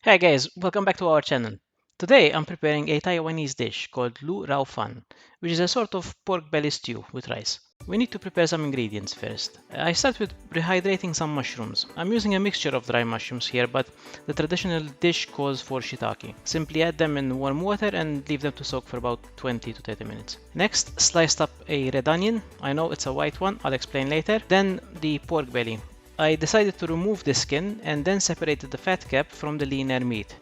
Hey guys, welcome back to our channel. Today I'm preparing a Taiwanese dish called Lu Rau Fan, which is a sort of pork belly stew with rice. We need to prepare some ingredients first. I start with rehydrating some mushrooms. I'm using a mixture of dry mushrooms here, but the traditional dish calls for shiitake. Simply add them in warm water and leave them to soak for about 20 to 30 minutes. Next, sliced up a red onion. I know it's a white one, I'll explain later. Then the pork belly. I decided to remove the skin and then separated the fat cap from the leaner meat.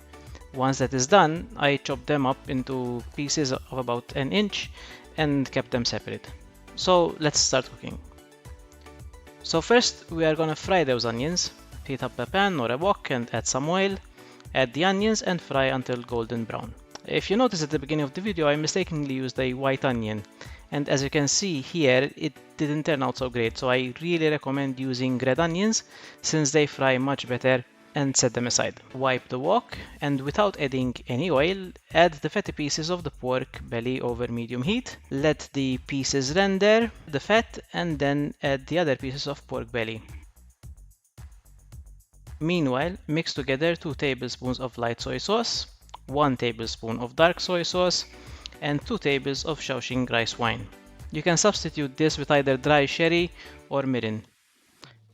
Once that is done, I chopped them up into pieces of about an inch and kept them separate. So let's start cooking. So first we are gonna fry those onions. Heat up a pan or a wok and add some oil. Add the onions and fry until golden brown. If you notice at the beginning of the video, I mistakenly used a white onion. And as you can see here, it didn't turn out so great. So I really recommend using red onions since they fry much better, and set them aside. Wipe the wok and without adding any oil, add the fatty pieces of the pork belly over medium heat. Let the pieces render the fat and then add the other pieces of pork belly. Meanwhile, mix together 2 tablespoons of light soy sauce, 1 tablespoon of dark soy sauce, and 2 tablespoons of Shaoxing rice wine. You can substitute this with either dry sherry or mirin.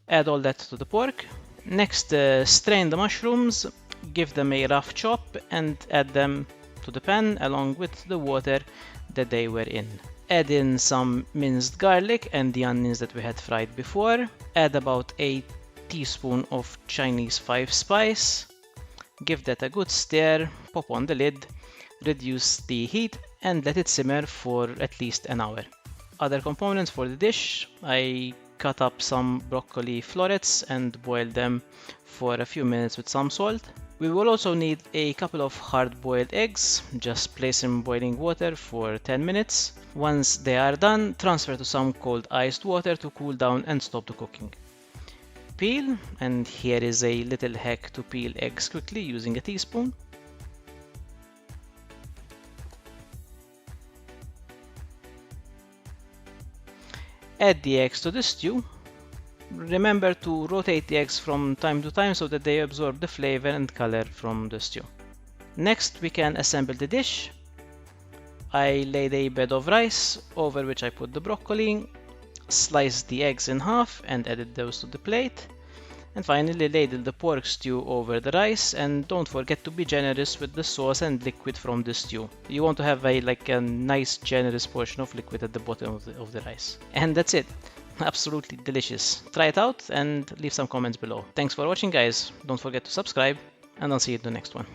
Add all that to the pork. Next, strain the mushrooms, give them a rough chop, and add them to the pan along with the water that they were in. Add in some minced garlic and the onions that we had fried before. Add about a teaspoon of Chinese 5 spice. Give that a good stir, pop on the lid, reduce the heat, and let it simmer for at least an hour. Other components for the dish: I cut up some broccoli florets and boil them for a few minutes with some salt. We will also need a couple of hard-boiled eggs. Just place in boiling water for 10 minutes. Once they are done, transfer to some cold iced water to cool down and stop the cooking. Peel, and here is a little hack to peel eggs quickly using a teaspoon. Add the eggs to the stew. Remember to rotate the eggs from time to time so that they absorb the flavor and color from the stew. Next, we can assemble the dish. I laid a bed of rice over which I put the broccoli, sliced the eggs in half and added those to the plate. And finally ladle the pork stew over the rice, and don't forget to be generous with the sauce and liquid from the stew. You want to have a nice generous portion of liquid at the bottom of the rice. And that's it. Absolutely delicious. Try it out and leave some comments below. Thanks for watching guys. Don't forget to subscribe, and I'll see you in the next one.